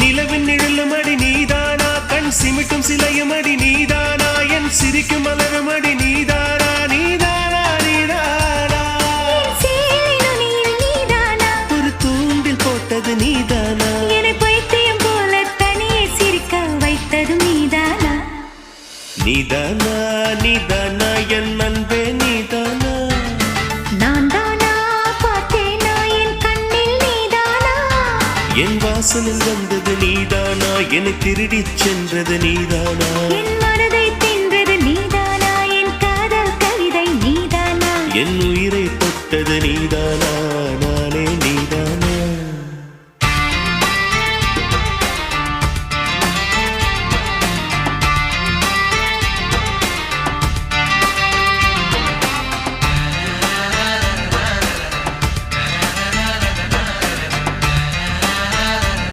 நிலவின் நிழலும் அடி நீதானா கண் சிமிட்டும் சிலையும் அடி நீதானா என் சிரிக்கும் மலரும் அடி நீதானா நீதானா நீதானா ஒரு தூண்டில் போட்டது நீதானா என்னை பைத்தியம் போல தனியே சிரிக்க வைத்தது நீதானா நீதானா நீதானா என் அன்பே நீதானா நான் தானா பார்த்தேனா என் கண்ணில் நீதானா என் வாசலில் வந்தது நீதானா என்னை திருடிச் சென்றது நீதானா என் மனதை தின்றது நீதானா என் காதல் கவிதை நீதானா என் உயிரை